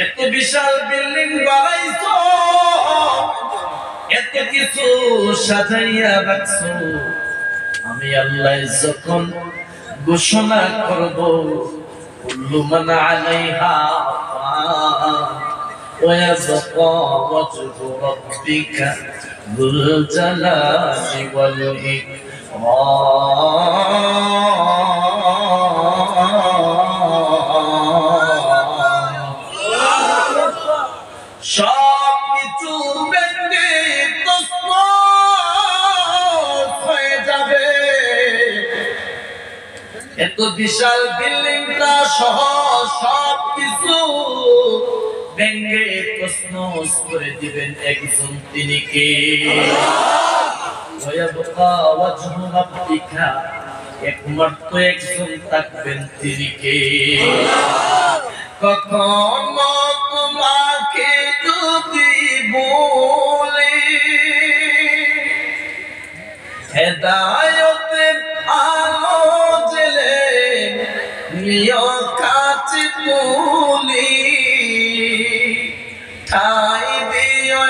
এত বিশাল বিল্ডিং বানাইছো, এত কিছু সাজাইয়া রাখছো, আমি আল্লাহ যখন ঘোষণা করব কুল্লু মান আলাইহা ফান ওয়া ইয়াবকা ওয়াজহু রাব্বিকা যুল জালালি ওয়াল ইকরাম। সব কিছু ভেঙে তছনছ হয়ে যাবে। এত বিশাল বিল্ডিংটা সহ সব কিছু ভেঙে তছনছ করে দিবেন একজন, তিনি কে? ওয়ায়াবকা ওয়াজহু রাব্বিকা, একমাত্র একজন থাকবেন, তিনি কে? কখনো তোমাকে যদি বলি হেদায়েতের আলো জ্বেলে নিয় কাছে তুলি, ঠাই দিও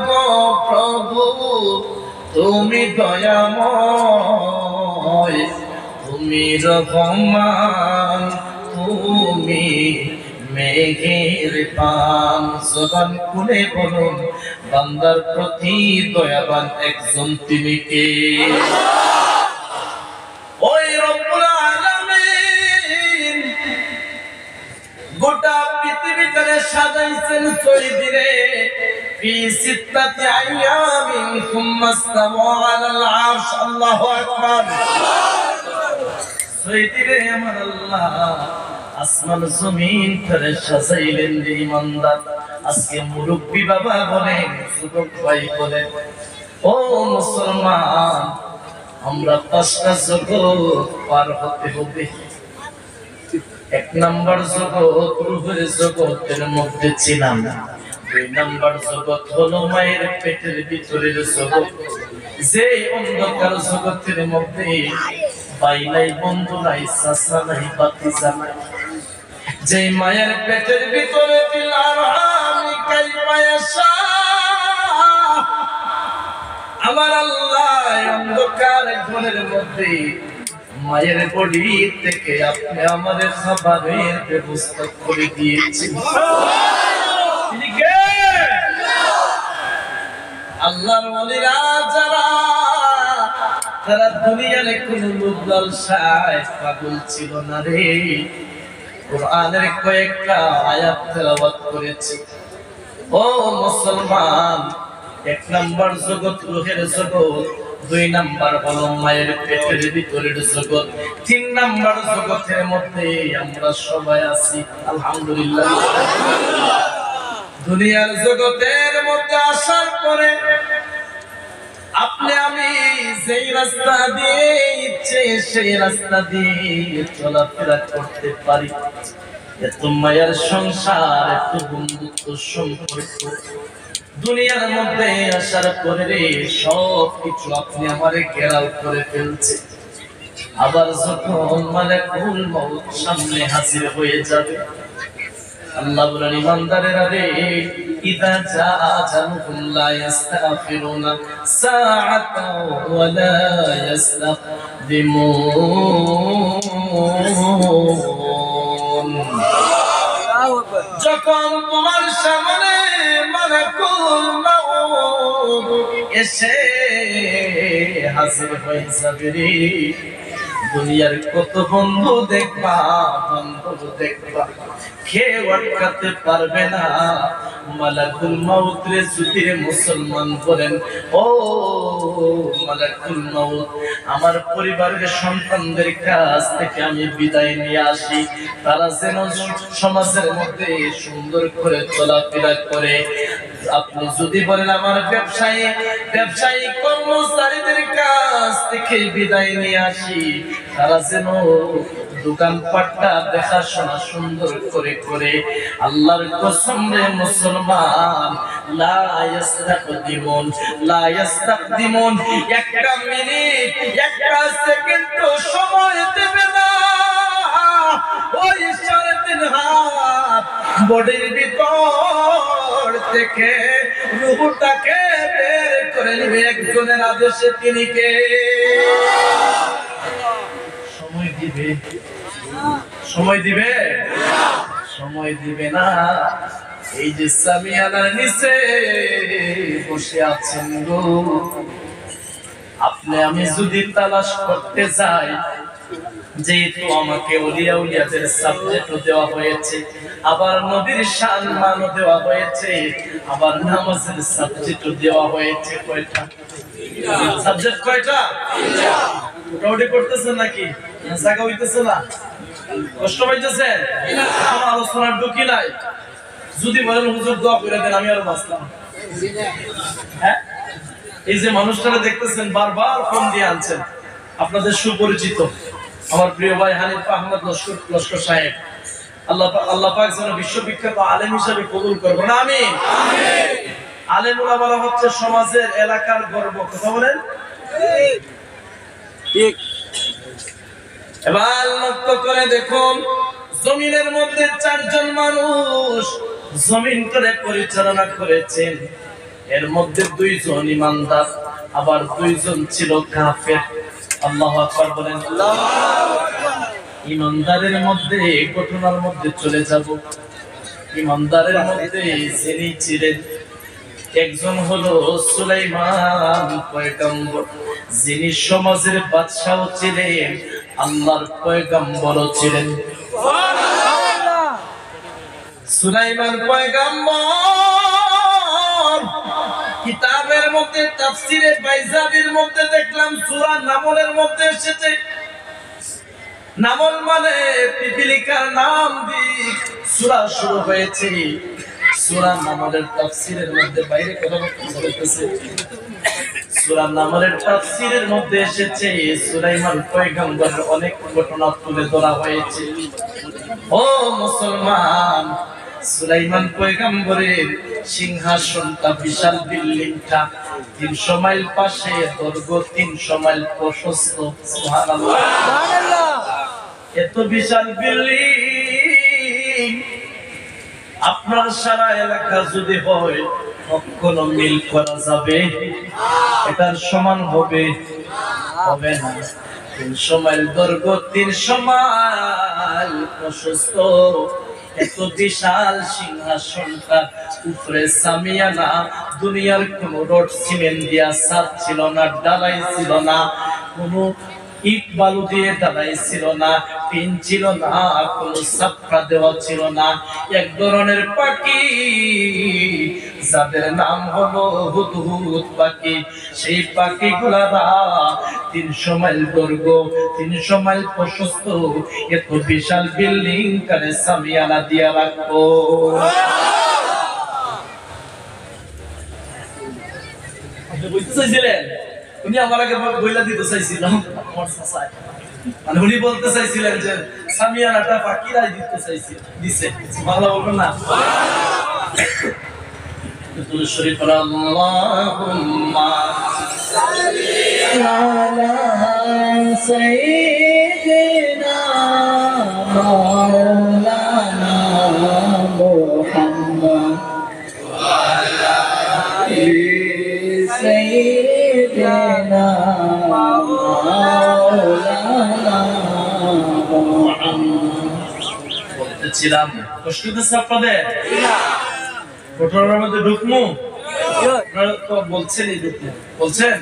গো প্রভু তুমি দয়াময়, তুমি রহমান, তুমি মেঘের পান। জবান খুলে বলুন বান্দার প্রতি দয়াবান একজন, তিনি কে? ওই রব্বুল আলামিন গোটা পৃথিবীটারে সাজাইছেন চৈদিরে ফি সিত্তাতি আইয়ামিন সুম্মা ইসতাওয়া আলাল আরশ। আল্লাহু আকবার। চৈদিরে আমার আল্লাহ আসমান জমিন করে সাজাইলেন রে ইমানদার। আজকে মুরব্বী বাবা বলেন, যুবক ভাই বলেন, ও মুসলমান, আমরা 5টা জগৎ পার হতে হবে। 1 নাম্বার জগৎ রূহের জগতের মধ্যে ছিলাম, 2 নাম্বার জগৎ হলো মায়ের পেটের ভিতরের জগৎ, যে অন্ধকার জগতের মধ্যে ভাই নাই, বন্ধু নাই, চাচা নাই, ভাতিজা নাই, যে মায়ের পেটের ভিতরে আমার আল্লাহ অন্ধকার ঘরের মধ্যে মায়ের বডি থেকে আপনি আমাদের খাবারের ব্যবস্থা করে দিয়েছেন। আল্লাহর ওলিরা যারা, তারা দুনিয়ার কোন লোভ লালসায় পাগল ছিল না রে। কোরআনের কয়েকটা আয়াত তেলাওয়াত করেছি। ও মুসলমান, 1 নাম্বার জগৎ রূহের জগৎ, 2 নাম্বার হলো মায়ের পেটের ভিতরের জগৎ, 3 নাম্বার জগতের মধ্যে আমরা সবাই আছি। আলহামদুলিল্লাহ। দুনিয়ার জগতের মধ্যে আসার পরে আপনি আমি যেই রাস্তা দিয়ে ইচ্ছে সেই রাস্তা দিয়ে চলাফেরা করতে পারি। এত মায়ের সংসার, এত বন্ধুত্ব সম্পর্ক দুনিয়ার মধ্যে আসার পরে সব কিছু আপনি আমারে ঘেরাও করে ফেলছে। আবার যখন মালাকুল মউত সামনে হাজির হয়ে যাবে, আল্লাহ বলেন ইমানদারেরা রে, ইযা জা আজালুহুম লা ইস্তাগফিরুনা সাআতাও ওয়া লা ইস্তাকদিমুন। যখন তোমার সামনে মালাকুল মউত এসে হাজির হয়ে যাবে রে, দুনিয়ার কত বন্ধু দেখবা, বান্ধব দেখবা, কেউ আটকাতে পারবে না। মালাকুল মউত রে যদি মুসলমান বলেন, ও মালাকুল মউত, আমার পরিবারের সন্তানদের কাছ থেকে আমি বিদায় নিয়ে আসি, তারা যেন সমাজের মধ্যে সুন্দর করে চলাফেরা করে। আপনি যদি বলেন আমার ব্যবসায়ী কর্মচারীদের কাছ থেকে বিদায় নিয়ে আসি, তারা যেন দোকানপাটটা দেখাশোনা সুন্দর করে করে। আল্লাহর কসম রে মুসলমান, লা ইস্তাকদিমুন, একটা মিনিট, একটা সেকেন্ড সময় দেবে না। ওই 3.5 হাত বডির ভিতর থেকে রূহটাকে বের করে নিবে একজনের আদেশে। তিনি কে? সময় দিবে? সময় দিবে? সময় দিবে না। এই যে সামিয়ানার নিচে বসে আছেন গো, আপনি আমি যদি তালাশ করতে যাই, যেহেতু আমাকে ওলিয়া উলিয়াদের সাবজেক্টও দেওয়া হয়েছে, আবার নবীর সম্মানও দেওয়া হয়েছে, আবার নামাজের সাবজেক্টও দেওয়া হয়েছে। কয়টা সাবজেক্ট? কয়টা? ওটা করতেছেন নাকি? জায়গা হইতেছে না? কষ্ট পাইতেছেন? আমার আলোচনার ঢুকি নাই। যদি বলেন হুজুর দোয়া করে দেন, আমি আরো বাঁচলাম। হ্যাঁ, এই যে মানুষটারা দেখতেছেন বারবার ফোন দিয়ে আনছেন, আপনাদের সুপরিচিত আমার প্রিয় ভাই হানিফ আহমদ লস্কর সাহেব, আল্লাহ পাক যেন বিশ্ববিখ্যাত আলেম হিসেবে কবুল করবেন, আমিন। আলেম ওলামারা হচ্ছে সমাজের, এলাকার গর্ব। কথা বলেন ঠিক। এবার লক্ষ্য করে দেখুন, জমিনের মধ্যে 4 জন মানুষ জমিন করে পরিচালনা করেছেন। এর মধ্যে 2 জন ইমানদার, আবার 2 জন ছিল কাফের। আল্লাহু আকবার বলেন। ইমানদারের মধ্যে ঘটনার মধ্যে চলে যাব। ইমানদারের মধ্যে যিনি ছিলেন, একজন হলো সুলাইমান পয়গম্বর, যিনি সমাজের বাদশাহ ছিলেন, আল্লাহর পয়গম্বরও ছিলেন। সুবহানাল্লাহ। সুলাইমান পয়গম্বর কিতাবের মধ্যে তাফসীরে বাইজাবির মধ্যে দেখলাম সূরা নামলের মধ্যে এসেছে। নামল মানে পিপিলিকার নাম দিয়ে সূরা শুরু হয়েছে। সূরা নামলের তাফসীরের মধ্যে বাইরে কথা বলতেছে। সূরা নামলের তাফসীরের মধ্যে এসেছে সুলাইমান পয়গম্বরের অনেক ঘটনা তুলে ধরা হয়েছে। ও মুসলমান, সুলাইমান পয়গম্বরের সিংহাসনটা বিশাল, বিল্ডিংটা 300 মাইল পাশে, দৈর্ঘ্য 300 মাইল প্রশস্ত। সুবহানাল্লাহ, সুবহানাল্লাহ। এত বিশাল বিল্ডিং আপনার সারা এলাকা যদি হয়, কখনো মিল করা যাবে? এটার সমান হবে? হবে না। 300 মাইল দৈর্ঘ্য, 300 মাইল প্রশস্ত, এত বিশাল সিংহাসনটা উপরে সামিয়ানা, দুনিয়ার কোন রড সিমেন্ট দিয়া ছাদ ছিল না, ঢালাই ছিল না, কোন ইট বালু দিয়ে ঢালাই ছিল না, টিন ছিল না, কোন ছাপড়া দেওয়া ছিল না। এক ধরনের পাখি যাদের নাম হলো হুদহুদ পাখি, সেই পাখিগুলারা 300 মাইল দৈর্ঘ্য, 300 মাইল প্রশস্ত, এত বিশাল বিল্ডিং করে সামিয়ানা দিয়া রাখবো। আপনি বুঝতে চাইছিলেন? উনি আমার আগে বইলা দিতে চাইছিলাম, আমার চাচাই, মানে উনি বলতে চাইছিলেন যে সামিয়ানাটা পাখিরাই দিতে চাইছে, দিছে। বাংলা বলবেন না? দুরূদ শরীফ আল্লাহুম্মা সাল্লি আলা সাইয়্যিদিনা মাওলানা মুহাম্মদ ওয়া আলা আলি সাইয়্যিদিনা মাওলানা মুহাম্মদ। বলতেছিলাম, কষ্ট হচ্ছে আপনাদের? ঘটনার মধ্যে ঢুকমু? আপনারা তো বলছেনই ঢুকমু, বলছেন?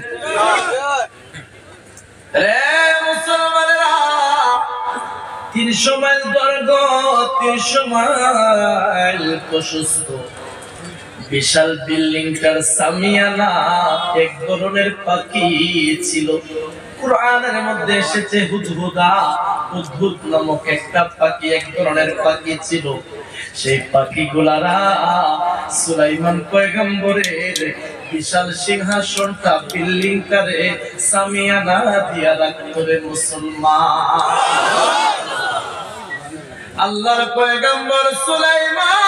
রে মুসলমানেরা, 300 মাইল দৈর্ঘ্য, 300 মাইল প্রশস্ত বিশাল বিল্ডিংটার সামিয়ানা এক ধরনের পাখি ছিল। কুরআনের মধ্যে এসেছে হুদহুদা, হুদহুদ নামক একটা পাখি, এক ধরনের পাখি ছিল। সেই পাখিগুলারা সুলাইমান পয়গম্বরের বিশাল সিংহাসনটা, বিল্ডিংটারে সামিয়ানা দিয়া রাখতো। রে মুসলমান, আল্লাহর পয়গম্বর সুলাইমান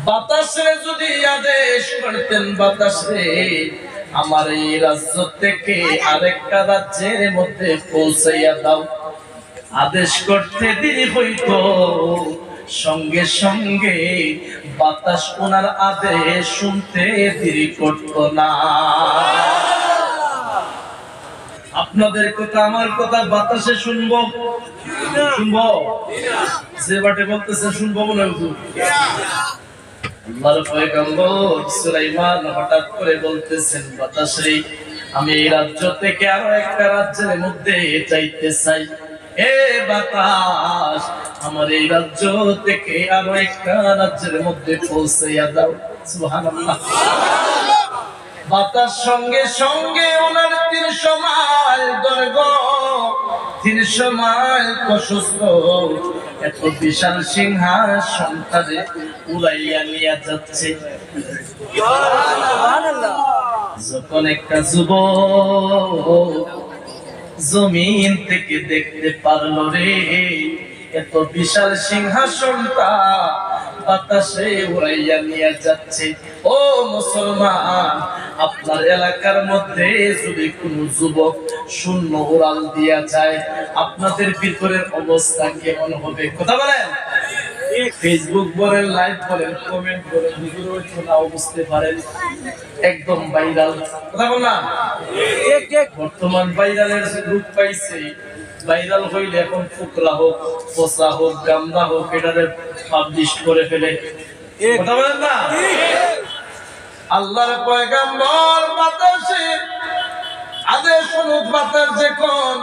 বাতাসে যদি আদেশ করতেন, বাতাসে আমার এই রাজ্য থেকে আরেকটা রাজ্যের মধ্যে পৌঁছাইয়া দাও। আদেশ করতে দেরি হইতো, সঙ্গে সঙ্গে বাতাস ওনার আদেশ শুনতে দেরি করতো না। আপনাদের কথা আমার কথা বাতাসে শুনবো, শুনবো যে বাটে বলতেছে শুনবো মনে হুজুর। আল্লাহর পয়গম্বর সুলাইমান হঠাৎ করে বলতেছেন, বাতাসে আমি এই রাজ্য থেকে আরো একটা রাজ্যের মধ্যে যাইতে চাই। হে বাতাস, আমার এই রাজ্য থেকে আরো একটা রাজ্যের মধ্যে পৌঁছাইয়া দাও। সুবহানাল্লাহ। বাতাস সঙ্গে সঙ্গে ওনার 300 মাইল দৈর্ঘ্য, 300 মাইল প্রশস্ত এত বিশাল সিংহাসনটারে উড়াইয়া নিয়ে যাচ্ছে। যখন একটা যুবক জমিন থেকে দেখতে পারলো রে, এত বিশাল সিংহাসনটা বাতাসে উড়াইয়া নিয়ে যাচ্ছে। ও মুসলমান, আপনার এলাকার মধ্যে যদি কোন যুবক শূন্য উড়াল দিয়া যায়, আপনাদের ভিতরের অবস্থা কেমন হবে? কথা বলেন। ফেসবুক বলেন, লাইভ বলেন, কমেন্ট বলেন, হুজুর ওই নাও বুঝতে পারেন, একদম ভাইরাল। কথা বললাম, বর্তমান ভাইরালের রূপ পাইছে। ভাইরাল হইলে এখন ফুকরা হোক, পোসা হোক, গামদা হোক, এটারে পাবলিশ করে ফেলে। কথা বলেন না? আল্লাহর পয়গম্বর বাতাসে আদেশ অনুযায়ী বাতাস যখন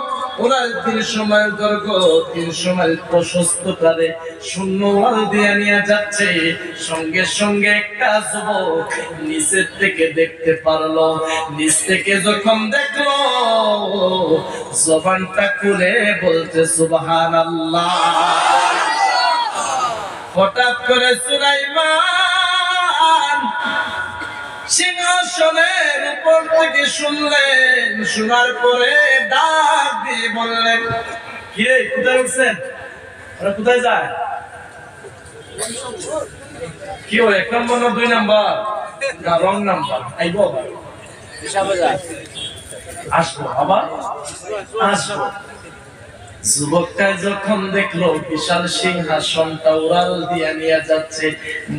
ওনার 300 মাইল দৈর্ঘ্য, 300 মাইল প্রশস্ততারে শূন্য ওয়াল দিয়ে নিয়ে যাচ্ছে, সঙ্গে সঙ্গে একটা যুবক নিচের থেকে দেখতে পারলো। নিচ থেকে যখন দেখলো, জবানটা খুলে বলতে সুবহানাল্লাহ। হঠাৎ করে সুলাইমান সিংহাসনের উপর থেকে শুনলেন, শোনার পরে ডাক দিয়ে বললেন, কি রে, কোথায় উঠছেন? ওরা কোথায় যায়? কি হয়, 1 নম্বর না 2 নম্বর না রং নাম্বার? আইবো আসবো, আবার আসবো। যুবকটা যখন দেখলো বিশাল সিংহাসনটা উড়াল দিয়া নিয়ে যাচ্ছে,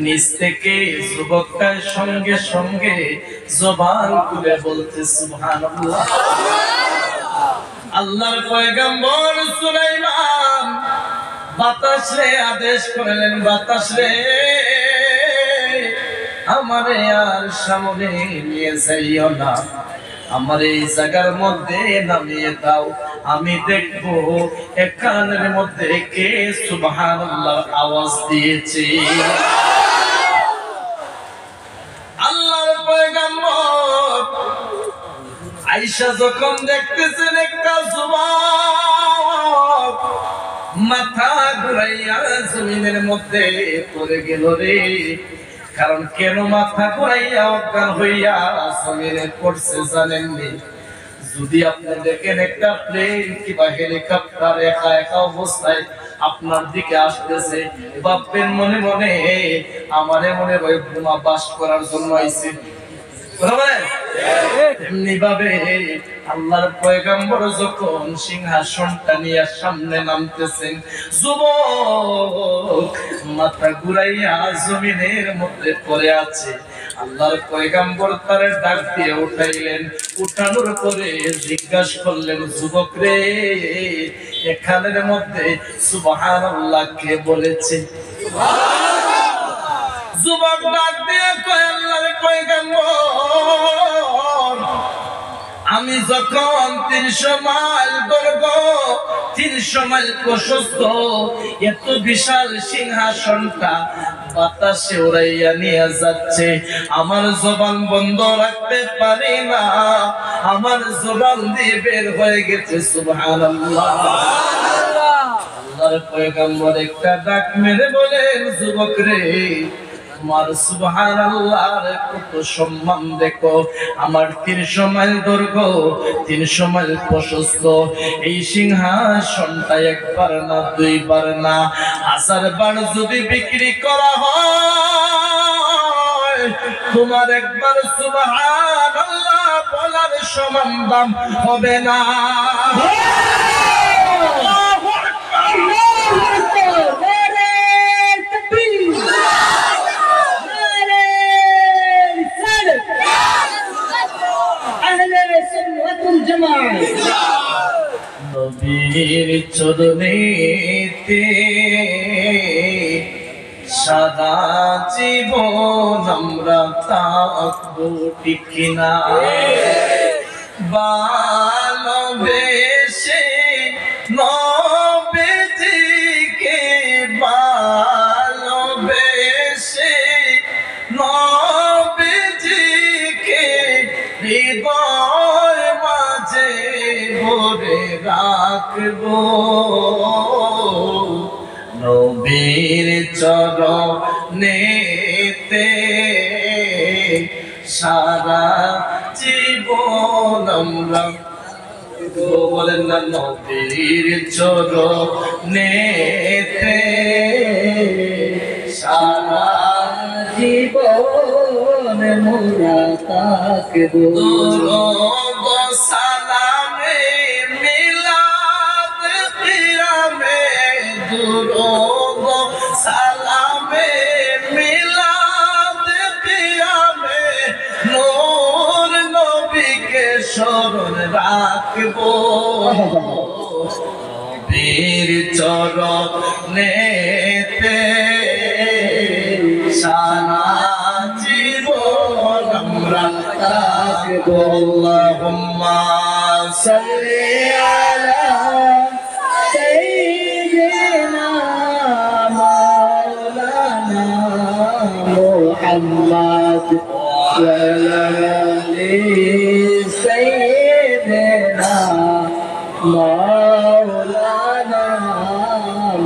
নিচ থেকে যুবকটা সঙ্গে সঙ্গে জবান খুলে বলতে সুবহানাল্লাহ। আল্লাহর পয়গম্বর সুলাইমান বাতাসে আদেশ করলেন, বাতাসে আমারে আর সামনে নিয়ে যাইও না, আমার এই জায়গার মধ্যে নামিয়ে দাও। আমি দেখবো এখানের মধ্যে কে সুবহানাল্লাহর আওয়াজ দিয়েছে। আল্লাহর পয়গম্বর আয়েশা যখন দেখতেছেন একটা যুবক মাথা ঘুরাইয়া জমিনের মধ্যে পড়ে গেল রে। কারণ কেন মাথা ঘুরাইয়া অজ্ঞান হইয়া জমিনে পড়ছে জানেননি? যদি আপনি দেখেন একটা প্লেন কিংবা হেলিকপ্টার একা একা অবস্থায় আপনার দিকে আসতেছে, ভাববেন মনে মনে আমারে মনে হয় বোমা বাস করার জন্য আইছে। এমনি ভাবে আল্লাহর পয়গম্বর যখন সিংহাসনটা নিয়ে সামনে নামতেছেন, যুবক মাথা ঘুরাইয়া জমিনের মধ্যে পড়ে আছে। আল্লাহর পয়গম্বর তারে ডাক দিয়ে উঠাইলেন, উঠানোর পরে জিজ্ঞাসা করলেন, যুবক রে, এখানের মধ্যে সুবহানাল্লাহ কে বলেছে? যুবক ডাক দিয়ে কয়, আল্লাহর পয়গম্বর, আমি যখন 300 মাইল দৈর্ঘ্য, 300 মাইল প্রশস্ত এত বিশাল সিংহাসনটা বাতাসে উড়াইয়া নিয়ে যাচ্ছে, আমার জবান বন্ধ রাখতে পারি না, আমার জবান দিয়ে বের হয়ে গেছে সুবহানাল্লাহ। আল্লাহর পয়গম্বর একটা ডাক মেরে বলেন, যুবক রে, তোমার সুবহানাল্লাহর কত সম্মান দেখো। আমার 300 মাইল দৈর্ঘ্য, 300 মাইল প্রশস্ত এই সিংহাসনটা একবার না, দুইবার না, 1000 বার যদি বিক্রি করা হয়, তোমার একবার সুবহানাল্লাহ বলার সমান দাম হবে না। নবীর চরণেতে সাদা জীবন আমরা থাকবো ঠিক না। ভালোবেসে নবীজিকে ভালোবেসে নবীজিকে হৃদয় মাঝে ভরে রাখবো। নবীর চরণেতে সারা জীবন আমরা বলেন না। নবীর চরণেতে সারা জীবন মোরা থাকবো। দুরূদ সালামে মিলাদ কিয়ামে দুরূদ সালামে মিলাদ কিয়ামে নূর নবীকে স্মরণ রাখবো। নবীর চরণেতে সারা জীবন আমরা থাকবো। আল্লাহুম্মা সাল্লি আলা সাইয়্যিদিনা মাওলানা মুহাম্মদ ওয়া আলা আলি সাইয়্যিদিনা মাওলানা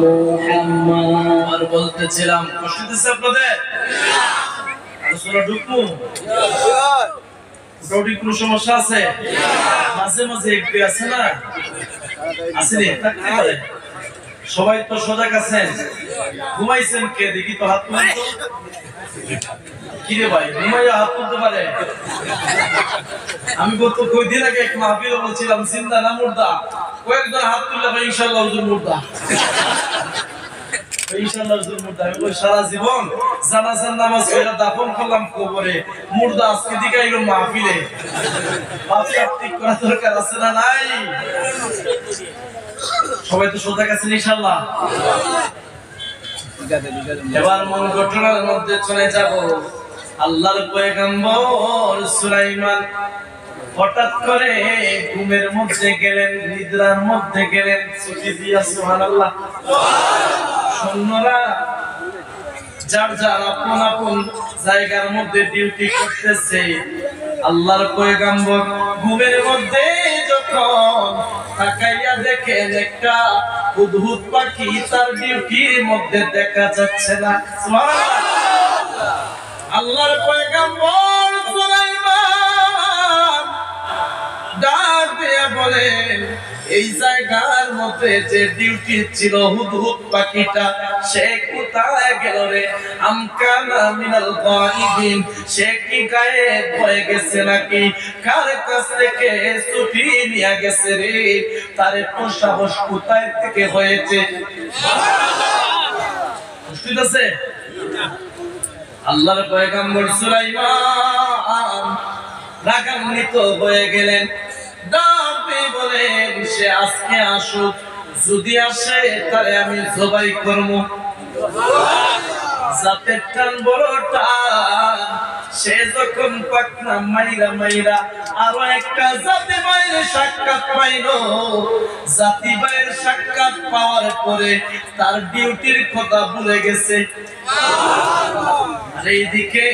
মুহাম্মদ। আর বলতেছিলাম কষ্ট দিচ্ছে আপনাদের আসলে ঢুকমু ওটাও কোনো সমস্যা আছে? মাঝে মাঝে একটু আছে না আসেনি থাকতে পারে। সবাই তো সজাগ আছেন। ঘুমাইছেন কে দেখি তো হাত তুলেন তো। কিরে ভাই ঘুমাইয়া হাত তুলতে পারে? আমি গত কয়েকদিন আগে এক মাহফিলে বলছিলাম জিন্দা না মুর্দা, কয়েকজন হাত তুললে ভাই ইনশাআল্লাহ হুজুর মুর্দা। ইনশাআল্লাহ হুজুর মুর্দা। আমি বলি সারা জীবন জানাজার নামাজ পড়ে দাফন করলাম কবরে, মুর্দা আজকে দিকে আইলো মাহফিলে। মাহফিল ঠিক করা দরকার আছে না নাই? সবাই তো সজাগ আছেন ইনশাআল্লাহ। এবার মূল ঘটনার মধ্যে চলে যাব। আল্লাহর পয়গম্বর সুলাইমান হঠাৎ করে ঘুমের মধ্যে গেলেন, নিদ্রার মধ্যে গেলেন। ছুটি দিয়া সুবহানাল্লাহ। সৈন্যরা যার যার আপন আপন জায়গার মধ্যে ডিউটি করতেছে। আল্লাহর পয়গম্বর ঘুমের মধ্যে যখন তাকাইয়া দেখেন একটা হুদহুদ পাখি তার ডিউটির মধ্যে দেখা যাচ্ছে না। সুবহানাল্লাহ। আল্লাহর পয়গম্বর সুলাইমান ডাক দিয়ে বলেন এই জায়গার মধ্যে যে ডিউটি ছিল হুদহুদ পাখিটা সে কোথায় গেল রে? আমকানা মিনাল গায়িবিন, সে কি গায়েব হয়ে গেছে নাকি? কার কাছ থেকে ছুটি নিয়ে গেছে রে? তারে সাহস কোথায় থেকে হয়েছে? বুঝতে আছে? আল্লাহর পয়গম্বর সুলাইমান রাগান্বিত হয়ে গেলেন। ডাকে বলেন সে আজকে আসুক, যদি আসে তারে আমি জবাই করব। জাতের টান বড় টান। সে যখন পাকনা মাইরা মাইরা আরো একটা জাতি ভাইয়ের সাক্ষাৎ পাইল। জাতি ভাইয়ের সাক্ষাৎ পাওয়ার পরে তার ডিউটির কথা ভুলে গেছে। আর এইদিকে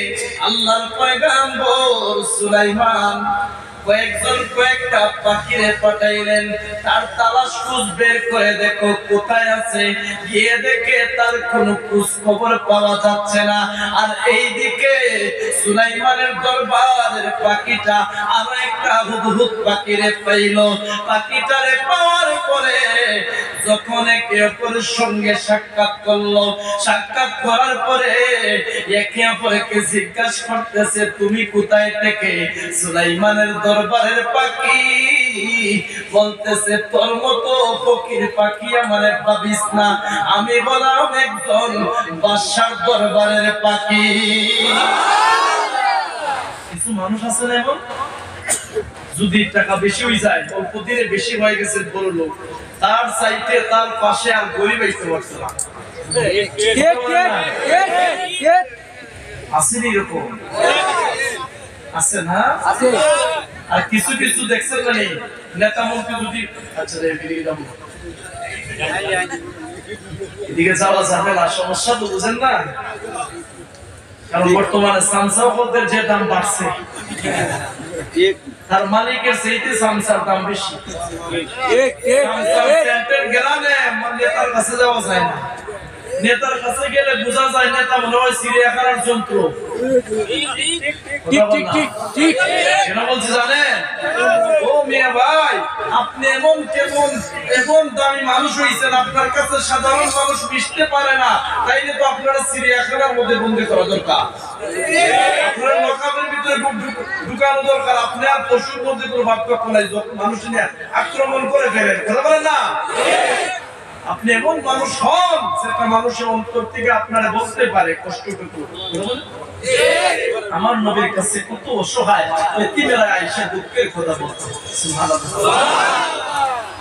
আল্লাহর পয়গম্বর সুলাইমান কয়েকটা পাখিরে পাঠাইলেন, তার তালাশ খোঁজ বের করে দেখো কোথায় আছে। গিয়ে দেখে তার কোনো খোঁজ খবর পাওয়া যাচ্ছে না। আর এইদিকে সুলাইমানের দরবারের পাখিটা আরো একটা হুদহুদ পাখিরে পাইল। পাখিটারে পাওয়ার পরে যখন একে অপরের সঙ্গে সাক্ষাৎ করলো, সাক্ষাৎ করার পরে একে অপরকে জিজ্ঞাসা করতেছে তুমি কোথায় থেকে? সুলাইমানের দরবারের পাখি বলতেছে তোর মতো ফকির পাখি আমারে ভাবিস না, আমি বললাম একজন বাদশার দরবারের পাখি। কিছু মানুষ আছে না এমন, যদি টাকা বেশি হয়ে যায়, অল্প দিনে বেশি হয়ে গেছে বড় লোক, তার সাইটে তার পাশে আর গরিব হইতে পারছে না। আসেনি এরকম, আছে না? আর কিছু কিছু দেখছেন না নেতা মন্ত্রী যদি আচ্ছা এদিকে যাওয়া যাবে না, সমস্যা তো বুঝেন না, কারণ বর্তমানে সামসাওদের যে দাম বাড়ছে তার মালিকের সেইতে সামসার দাম বেশি। নেতার কাছে যাওয়া যায় না, নেতার কাছে গেলে বোঝা যায় নেতা মনে হয় চিড়িয়াখানার যন্ত্র। কেন বলছি জানেন? ও মিয়া ভাই, আপনি এমন কেমন এমন দামি মানুষ হইছেন, আপনার কাছে সাধারণ মানুষ মিশতে পারে না, তাইলে তো আপনারা চিড়িয়াখানার মধ্যে বন্দী করা দরকার, আপনার লকাপের ভিতরে ঢুকানো দরকার। আপনি আর পশুর মধ্যে কোনো পার্থক্য নাই, মানুষ নিয়ে আক্রমণ করে ফেলেন, কথা বলেন না? আপনি এমন মানুষ হন সেটা মানুষের অন্তর থেকে আপনারা বলতে পারে কষ্টটুকু। আমার নবীর কাছে কত অসহায় এতিমেরা আয়েশা দুঃখের কথা বলতো, সুবহানাল্লাহ।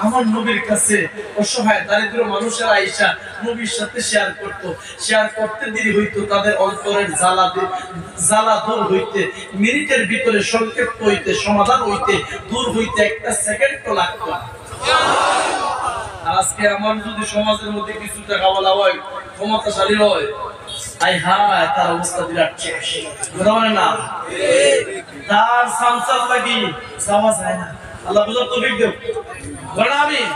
আমার নবীর কাছে অসহায় দরিদ্র মানুষেরা আয়েশা নবীর সাথে শেয়ার করতে দেরি হইতো, তাদের অন্তরের জ্বালা দূর হইতে মিনিটের ভিতরে সংক্ষেপ্ত হইতে সমাধান হইতে দূর হইতে একটা সেকেন্ডও লাগতো না। আজকে আমার যদি সমাজের মধ্যে কিছু টাকা বলা হয়, ক্ষমতাশালী হয়, আই হায় তার অবস্থা বিরাট শেষ, কথা বলে না? তার সংসার লাগি যাওয়া যায় না। আল্লাহ বুঝার তৌফিক দেব, বলেন আমিন।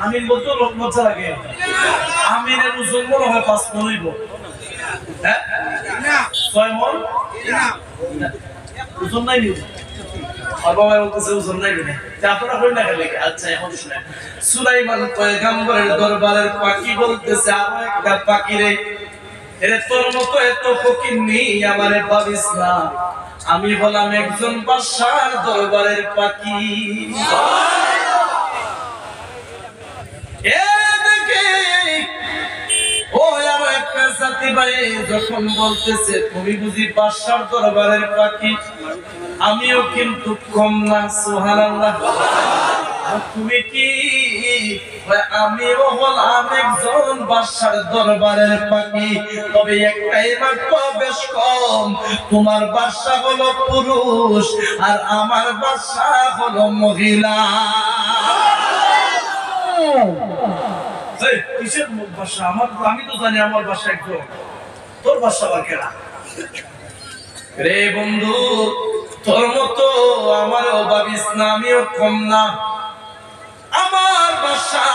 আমিন বলতে লোক মজা লাগে, আমিনের ওজন মনে হয় 5 মণ হইব, হ্যাঁ 6 মণ ওজন নাই নি, আর বাবা বলতেছে ওজন নাই নি, আপনারা কই না গেলে। আচ্ছা এখন শুনেন, সুলাইমান পয়গম্বরের দরবারের পাখি বলতেছে আর একটা পাখি রে, এরে তোর মতো এত ফকির নেই আমারে ভাবিস না, আমি বললাম একজন বাদশার দরবারের পাখি। যখন বলতেছে তুমি বুঝি বাদশার দরবারের পাখি, আমিও কিন্তু কম না, সুবহানাল্লাহ। তুমি কি? আমিও হলাম একজন বাদশার দরবারের পাখি, তবে একটাই মাত্র বেশ কম, তোমার বাদশা হলো পুরুষ আর আমার বাদশা হলো মহিলা। কিসের বাদশা? আমি তো জানি আমার বাদশা একজন, তোর বাদশা আবার কেনা? রে বন্ধু, তোর মতো আমারও ভাবিস না, আমিও কম না। আমার বাদশা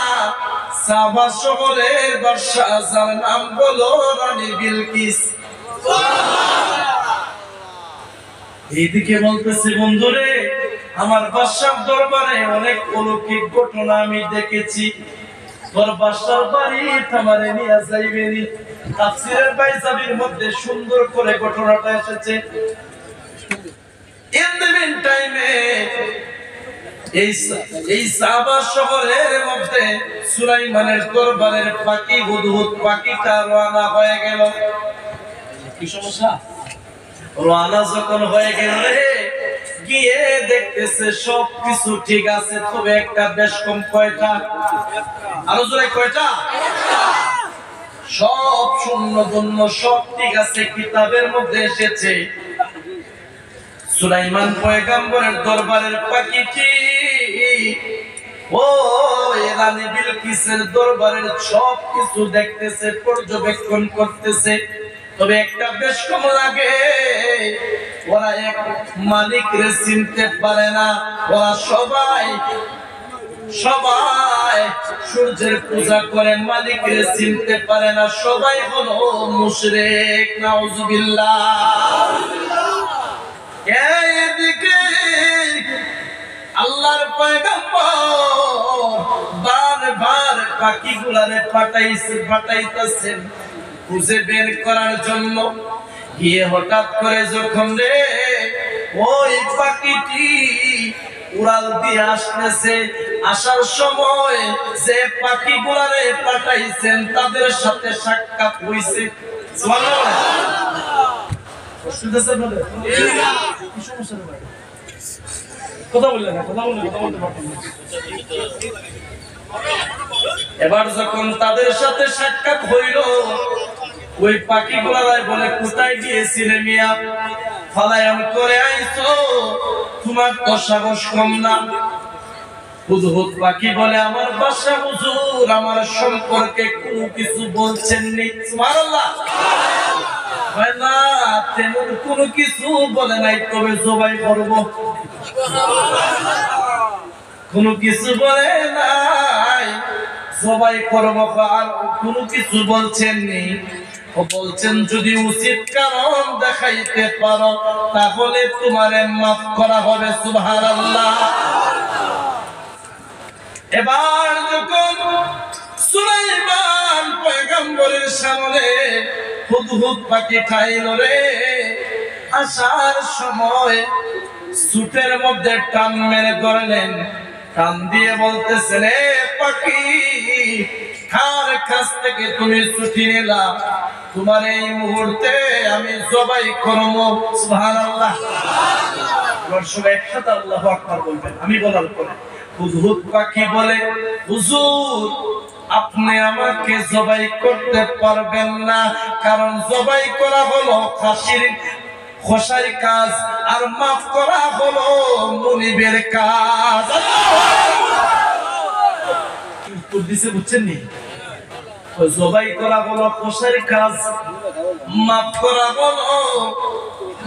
সাবা শহরের বাদশা, যার নাম বলো রানী বিলকিস। এইদিকে বলতেছে বন্ধুরে, আমার বাদশার দরবারে অনেক অলৌকিক ঘটনা আমি দেখেছি, তোর বাদশার বাড়ি আমারে নিয়ে যাইবেনি। তাফসীরের বাইজাবির মধ্যে সুন্দর করে ঘটনাটা এসেছে। In the meantime, এই সাবা শহরের মধ্যে সুলাইমানের দরবারের পাখি হুদহুদ পাখিটা রওনা হয়ে গেল। কি সমস্যা? রওনা যখন হয়ে গেল রে, গিয়ে দেখতেছে সবকিছু ঠিক আছে, তবে একটা বেশ কম। কয়টা? আরো জোরে কয়টা? সব শূন্য শূন্য, সব ঠিক আছে, কিতাবের মধ্যে এসেছে সুলাইমান পয়গম্বরের দরবারের পাখিটি ও রানী বিলকিসের দরবারের সব কিছু দেখতেছে, পর্যবেক্ষণ করতেছে, তবে একটা বেশ কম লাগে, ওরা এক মালিকরে চিনতে পারে না। ওরা সবাই সূর্যের পূজা করে, মালিকরে চিনতে পারে না, সবাই হলো মুশরিক। নাউজুবিল্লাহ। এদিকে আল্লাহর পয়গম্বর বারবার পাখিগুলারে পাঠাইতেছেন খুঁজে বের করার জন্য। গিয়ে হঠাৎ করে যখন রে ওই পাখিটি উড়াল দিয়ে আসতেছে, আসার সময় যে পাখিগুলারে পাঠাইছেন তাদের সাথে সাক্ষাৎ হইছে। এবার যখন তাদের সাথে সাক্ষাৎ হইল, ওই পাখিগুলারাই বলে কোথায় গিয়েছিলে মিয়া, ফালায়াম করে আইছো, তোমার তো সাহস কম না। হুদহুদ পাখি বলে আমার বাসা হুজুর, আমার সম্পর্কে কোনো কিছু বলছেননি। সুবহানাল্লাহ। না তেমন কোনো কিছু বলে নাই, তবে জবাই করব। কোনো কিছু বলে নাই, জবাই করব। আর কোনো কিছু বলছেননি। ও বলছেন যদি উচিত কারণ দেখাইতে পারো তাহলে তোমারে মাফ করা হবে। সুবহানাল্লাহ। এবার যখন সুলাইমান পয়গম্বরের সামনে হুদহুদ পাখি খাইল রে, আসার সময় সুটের মধ্যে টান মেরে ধরলেন, টান দিয়ে বলতেছেন এ পাখি, কার কাছ থেকে তুমি ছুটি নিলা? তোমার এই মুহূর্তে আমি জবাই করব। সুবহানাল্লাহ। সবাই একসাথে আল্লাহু আকবার বলবেন আমি বলার পরে। হুদহুদ পাখি বলে হুজুর, আপনি আমাকে জবাই করতে পারবেন না, কারণ জবাই করা হলো খাসির খোসার কাজ, আর মাফ করা হলো মুনিবের কাজ। উত্তর দিছে, বুঝছেন নি? জবাই করা হলো খোসার কাজ, মাফ করা হলো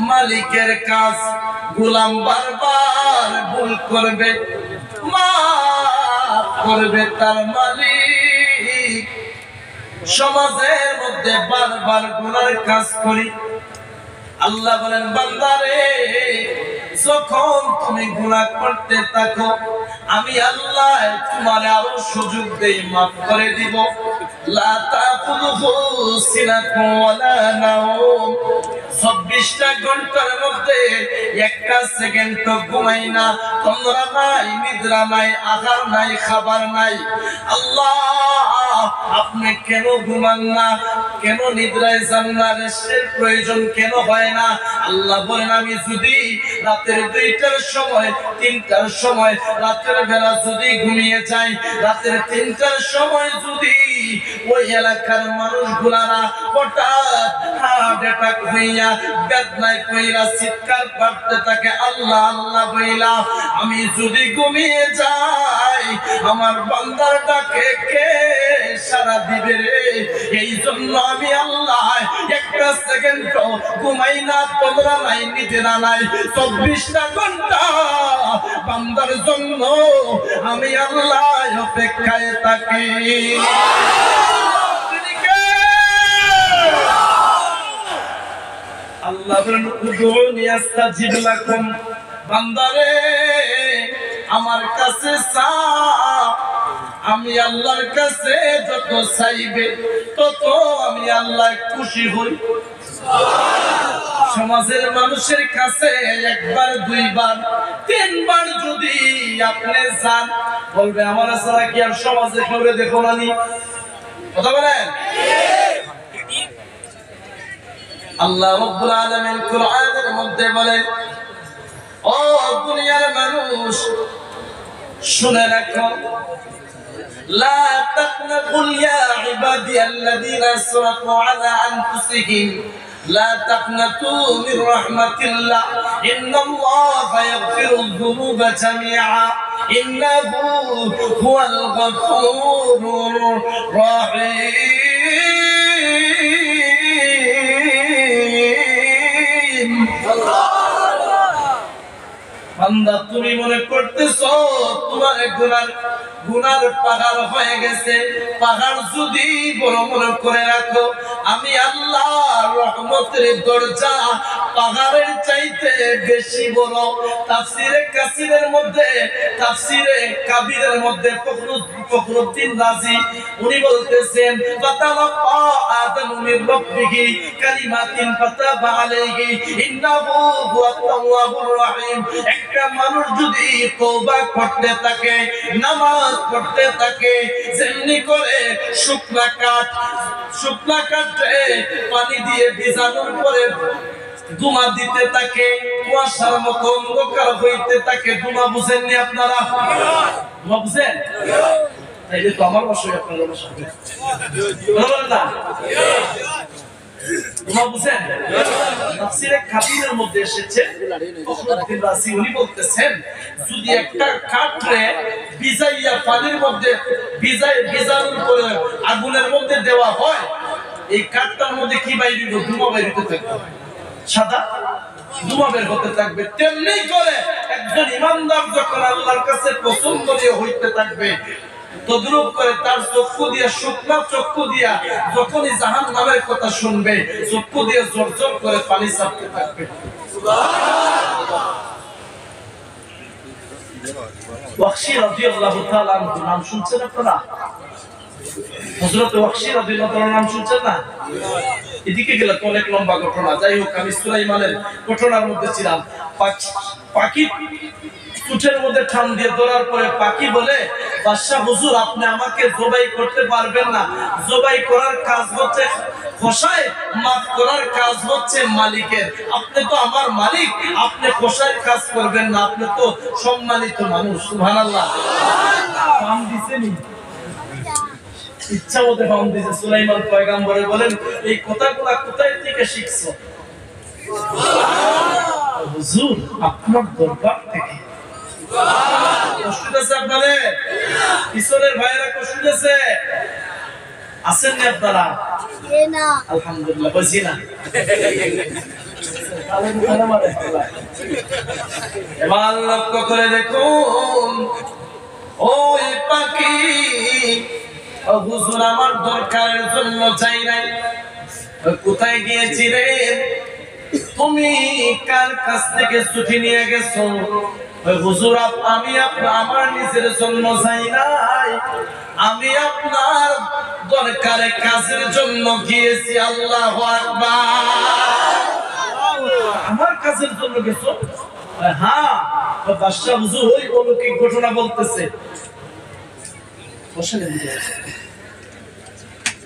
মালিকের কাজ। গোলাম বারবার ভুল করবে, মাফ করবে তার মালিক। সমাজের মধ্যে বারবার গুনার কাজ করি, আল্লাহ বলেন বান্দারে যখন তুমি গুনাহ করতে থাকো আমি আল্লাহ তোমার আরো সুযোগ দেই, মাফ করে দিব। লা তাকুযু সিনাতু ওয়ালা নাওম, 24টা ঘন্টার মধ্যে একটা সেকেন্ড তো ঘুমাই না, তন্দ্রা নাই, নিদ্রা নাই, আহার নাই, খাবার নাই। আল্লাহ আপনি কেন ঘুমান না, কেন নিদ্রায় যান না, রেস্টের প্রয়োজন কেন হয় না? আল্লাহ বলেন আমি যদি রাতের 2টার সময় 3টার সময় রাতের বেলা যদি ঘুমিয়ে যাই, রাতের 3টার সময় যদি ওই এলাকার মানুষগুলারা হঠাৎ হার্ট অ্যাটাক হইয়া বেদনায় কইরা চিৎকার করতে থাকে আল্লাহ আল্লাহ বইলা, আমি যদি ঘুমিয়ে যাই আমার বান্দার ডাকে কে সাড়া দিবে রে? এই জন্য আমি আল্লাহ একটা সেকেন্ড ঘুমাই না, তন্দ্রা নাই, নিদ্রা নাই, 24টা ঘন্টা বান্দার জন্য আমি আল্লাহ অপেক্ষায় থাকি। আল্লাহ বলেন উদউনি আস্তাজিব লাকুম, বান্দারে আমার কাছে চাও, আমি আল্লাহর কাছে যত চাইবে তত আমি আল্লাহ খুশি হই। সমাজের মানুষের কাছে একবার, দুইবার, 3বার যদি আপনি যান বলবে আমার ছাড়া কি আর সমাজে কেউ দেখো না? কথা বলেন। আল্লাহ রাব্বুল আলামিন কোরআনের মধ্যে বলেন ও দুনিয়ার মানুষ শুনে রাখো, লা তাকনাতুল ইয়া ইবাদিয়াল্লাযীনা আসরাফু আলা আনফুসিহিম লা তাকনাতু মির রাহমাতিল্লাহ ইন্নাল্লাহা ইয়াগফিরুয যুনুবা জামিআ ইন্নাহু হুয়াল গফুরুর রহিম। বান্দা তুমি মনে করতেছো তোমার গুনার পাহাড় হয়ে গেছে, পাহাড় যদি বড় মনে করে রাখো আমি আল্লাহ রহমত রহমতের দরজা পাহাড়ের চাইতে বেশি বড়। তাফসিরে কাসিরের মধ্যে, তাফসিরে কাবিরের মধ্যে ফখরুদ্দিন রাজি উনি বলতেছেন ফাতালাক্কা আদমু মির রাব্বিহি কালিমাতিন ফাতাবা আলাইহি ইন্নাহু হুয়াত তাওয়াবুর রহিম। একটা মানুষ যদি তওবা করতে থাকে, নামাজ পড়তে থাকে, যেমনি করে শুকনা কাঠে পানি দিয়ে ভিজানোর পরে ধুমা দিতে থাকে, কুয়াশার মতো অন্ধকার হইতে থাকে। ধুমা বুঝেননি আপনারা? ধুমা বুঝেন? তাইলে তো আমার বসে আপনারা বসে না ধুমা বুঝেন? তাফসীরে কাবীরের মধ্যে এসেছে ফখরুদ্দিন রাজি উনি বলতেছেন যদি একটা কাঠরে ভিজাইয়া পানির মধ্যে ভিজানোর পরে আগুনের মধ্যে দেওয়া হয়, এই কাঠটার মধ্যে কি বাইরে ধুমা বাইরে থাকবে, সাদা ধুমা বের হতে থাকবে। তেমনি করে একজন ইমানদার যখন আল্লাহর কাছে পছন্দনীয় হইতে থাকবে, তদ্রূপ করে তার চক্ষু দিয়া, শুকনা চক্ষু দিয়া যখনই জাহান্নামের কথা শুনবে, চক্ষু দিয়ে ঝরঝর করে পানি ছাড়তে থাকবে। ওয়াহশী রাদিয়াল্লাহু তাআলা আনহু নাম শুনছেন আপনারা? হযরত ওয়াহশী রাদিয়াল্লাহু তাআলা নাম শুনছেন না? এদিকে গেলে তো অনেক লম্বা ঘটনা। যাই হোক, আমি সুলাইমানের ঘটনার মধ্যে ছিলাম। পাখি উটের মধ্যে ঠান দিয়ে ধরার পরে পাখি বলে, বাদশাহ হুজুর আপনি আমাকে জবাই করতে পারবেন না। জবাই করার কাজ হচ্ছে কসাই, মাফ করার কাজ হচ্ছে মালিকের। আপনি তো আমার মালিক, আপনি কসাইয়ের কাজ করবেন না, আপনি তো সম্মানিত মানুষ। সুবহানাল্লাহ। নাম দিছেনি ইচ্ছা মতো নাম দিছে। সুলাইমান পয়গম্বরে বলেন এই কথাগুলো কোথায় থেকে শিখছো? হুজুর আপনার দরবার থেকে। কষ্ট দিয়েছে আপনারে? ঈশ্বরের ভাইরা কষ্ট দিয়েছে? আছেন না আপনারা? আলহামদুলিল্লাহ। বুঝি না এবার লক্ষ্য করে দেখুন, ওই পাখি হুজুর আমার দরকারের জন্য চাই নাই। কোথায় গিয়েছিলেন? তুমি কার কাছ থেকে ছুটি নিয়ে গেছো? হুজুর আমি আমার নিজের জন্য চাই নাই, আমি আপনার দরকারে কাজের জন্য গিয়েছি। আল্লাহু আকবার। আমার কাজের জন্য গেছো? হ্যাঁ। বাদশা হুজুর ওই অলৌকিক ঘটনা বলতেছে।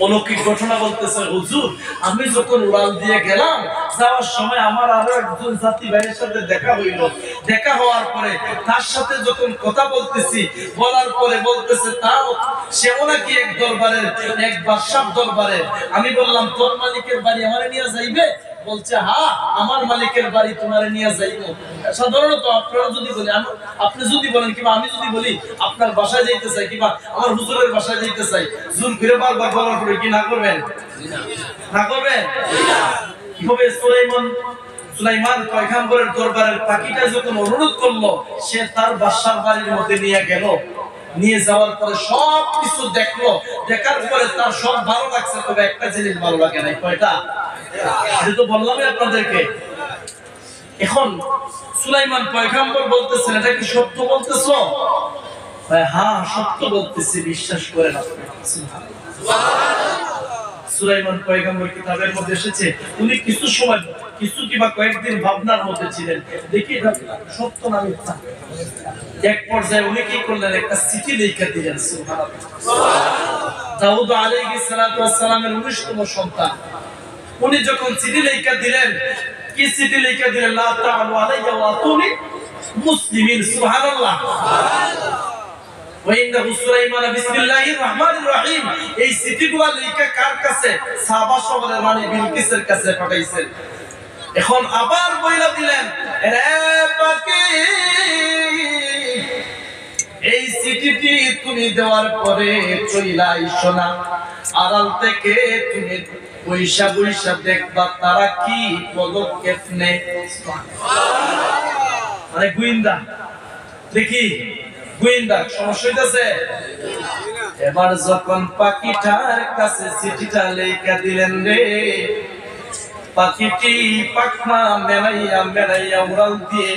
অলৌকিক ঘটনা বলতেছে হুজুর আমি যখন উড়াল দিয়ে গেলাম, যাওয়ার সময় আমার আরো একজন জাতি ভাইয়ের সাথে দেখা হইল। দেখা হওয়ার পরে তার সাথে যখন কথা বলতেছি, বলার পরে বলতেছে তাও সেও নাকি এক দরবারের, এক বাদশার দরবারের। আমি বললাম তোর মালিকের বাড়ি আমারে নিয়ে যাইবে? বলছে হ্যাঁ আমার মালিকের বাড়ি তোমারে নিয়ে যাইবো। সাধারণত আপনারা যদি বলি, আপনি যদি বলেন কিংবা আমি যদি বলি আপনার বাসায় যাইতে চাই কিংবা আমার হুজুরের বাসায় যাইতে চাই, জোর করে বারবার বলার পরে কি না করবেন? না করবেন? কিভাবে সুলাইমান পয়গম্বরের দরবারের পাখিটা যখন অনুরোধ করলো, সে তার বাদশার বাড়ির মধ্যে নিয়ে গেল। নিয়ে যাওয়ার পরে সব কিছু দেখলো। দেখার পরে তার সব ভালো লাগছে, তবে একটা জিনিস ভালো লাগে নাই। কয়টা? এটা তো বললামই আপনাদেরকে। এখন সুলাইমান পয়গম্বর বলতেছেন এটা কি সত্য বলতেছো? হ্যাঁ সত্য বলতেছি, বিশ্বাস করেন আপনি। সুলাইমান পয়গম্বর কিতাবের মধ্যে এসেছে উনি কিছু সময়, কিছু কিংবা কয়েকদিন ভাবনার মধ্যে ছিলেন, দেখি এটা সত্য না মিথ্যা। এক পর্যায়ে উনি কি করলেন, একটা চিঠি লিখে দিলেন। দাউদ আলাইহিস সালাতু ওয়াস সালামের 19তম সন্তান। উনি যখন চিঠি লিখে দিলেন, কি চিঠি লিখে দিলেন? লা তা'আলু আলাইয়া ওয়া আতুনি মুসলিমিন। সুবহানাল্লাহ। ওয়াইন্নাহু সুলাইমান বিসমিল্লাহির রহমানির রহিম। এই চিঠিগুলো লিখে কার কাছে? সাবা শহরের রানী বিলকিসের কাছে পাঠাইছেন। এখন আবার বইলা দিলেন, রে পাখি এই চিঠিটি তুমি দেওয়ার পরে চইলা আইসো না, আড়াল থেকে তুমি পয়সা পয়সা দেখবা তারা কি পদক্ষেপ নেয়। মানে গোয়েন্দা, দেখি গোয়েন্দা সমস্যা হইতেছে। এবার যখন পাখিটার কাছে চিঠিটা লেখা দিলেন রে, পাখিটি পাখনা মেলাইয়া মেলাইয়া উড়াল দিয়ে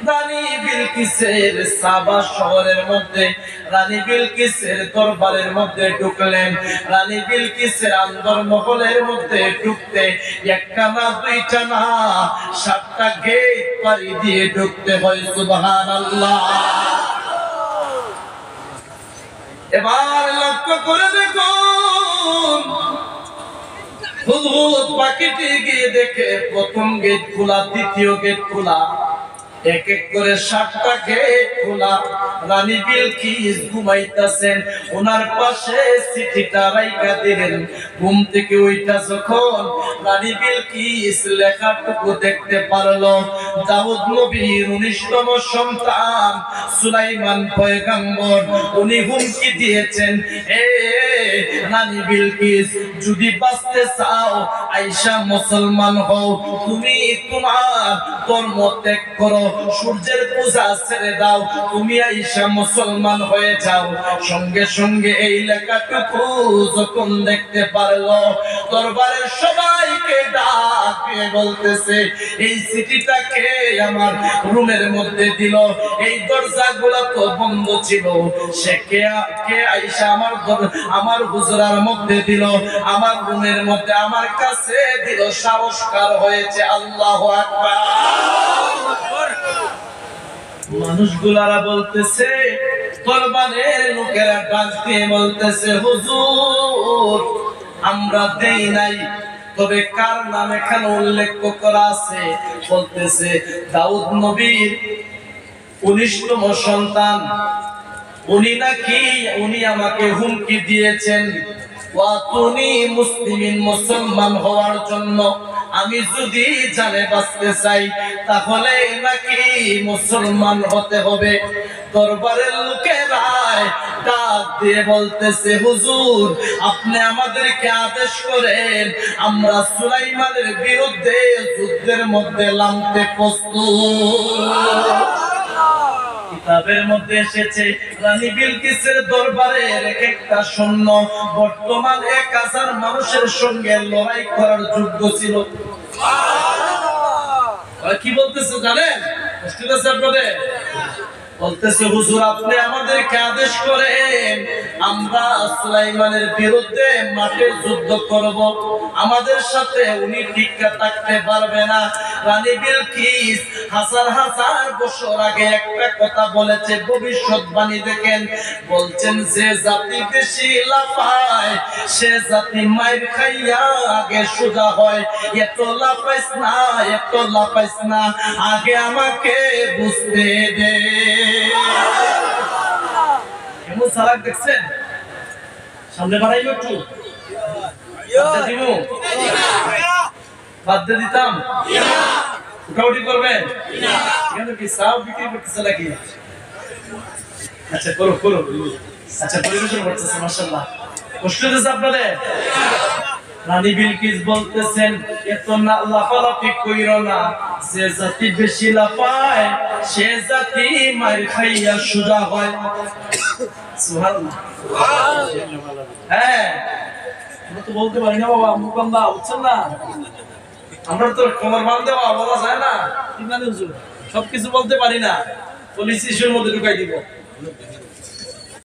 রানী বিলকিসের সাবা শহরের মধ্যে রানী বিলকিসের দরবারের মধ্যে ঢুকলেন। রানী বিলকিসের আন্দরমহলের মধ্যে ঢুকতে একটা না দুইটা না 7টা গেট পাড়ি দিয়ে ঢুকতে হয়। সুবহানাল্লাহ। এবার লক্ষ্য করে দেখুন, হুদহুদ পাখিটি গিয়ে দেখে প্রথম গেট খোলা, দ্বিতীয় গেট খোলা, এক এক করে 7টা গেট খোলা। রানী বিলকিস ঘুমাইতেছেন, ওনার পাশে চিঠিটা রাইখা দিলেন। ঘুম থেকে ওইটা যখন রানী বিলকিস লেখাটুকু দেখতে পারলো, দাউদ নবীর 19তম সন্তান সুলাইমান পয়গম্বর উনি হুমকি দিয়েছেন, এ রানী বিলকিস যদি বাঁচতে চাও আয়েশা মুসলমান হও, তুমি তোমার ধর্ম ত্যাগ করো, সূর্যের পূজা ছেড়ে দাও, তুমি আয়েশা মুসলমান হয়ে যাও। সঙ্গে সঙ্গে এই লেখাটুকু যখন দেখতে পারলো, দরবারের সবাইকে ডাকে বলতেছে, এই চিঠিটাকে আমার রুমের মধ্যে দিল, এই দরজাগুলো তো বন্ধ ছিল, সে কে আয়েশা আমার হুজরার মধ্যে দিল, আমার রুমের মধ্যে আমার কাছে দিল, সাহসকার হয়েছে। আল্লাহু আকবার। মানুষগুলারা বলতেছে, দরবারের লোকেরা ডাক দিয়ে বলতেছে, হুজুর আমরা দেই নাই, তবে কার নাম এখানে উল্লেখ করা আছে? বলতেছে দাউদ নবীর 19তম সন্তান, উনি আমাকে হুমকি দিয়েছেন ওয়াতুনি মুসলিমিন, মুসলমান হওয়ার জন্য। আমি যদি জানে বাঁচতে চাই তাহলে নাকি মুসলমান হতে হবে। দরবারের লোকেরা ডাক দিয়ে বলতেছে, হুজুর আপনি আমাদেরকে আদেশ করেন, আমরা সুলাইমানের বিরুদ্ধে যুদ্ধের মধ্যে নামতে প্রস্তুত। কিতাবের মধ্যে এসেছে রানী বিলকিসের দরবারের একটা সৈন্য বর্তমান 1000 মানুষের সঙ্গে লড়াই করার যোগ্য ছিল। কি বলতেছে জানেন? আপনাদের বলতেছে, হুজুর আপনি আমাদেরকে আদেশ করেন, আমরা সুলাইমানের বিরুদ্ধে মাঠে যুদ্ধ করব, আমাদের সাথে উনি টিকা থাকতে পারবে না। রানী বিলকিস হাজার বছর আগে একটা কথা বলেছে, ভবিষ্যৎবাণী দেখেন, বলছেন যে জাতি বেশি লাফায় সে জাতি মাইর খাইয়া আগে সোজা হয়। এত লাফাইস না, আগে আমাকে বুঝতে দে। কেমন সালাক দেখছেন? সামনে বাড়াইলো একটু বাদ দিয়ে দিতাম, উঠাউটি করবেন কেন? কি সাপ বিক্রি করতেছে নাকি? আচ্ছা করো। আচ্ছা পরিবেশন করতেছে, মাশাআল্লাহ। কষ্ট হচ্ছে আপনাদের? রানী বিলকিস বলতেছেন, এত না লাফালাফি কইরো না, যে জাতি বেশি লাফায় সে জাতি মার খাইয়া সোজা হয়। সুবহানাল্লাহ। হ্যাঁ আমরা তো বলতে পারি না বাবা, মুকান্দা বুঝছেন না, আমরা তো কমর বাঁধ দেওয়া বলা যায় না, সবকিছু বলতে পারি না, পুলিশ ইস্যুর মধ্যে ঢুকাই দিব।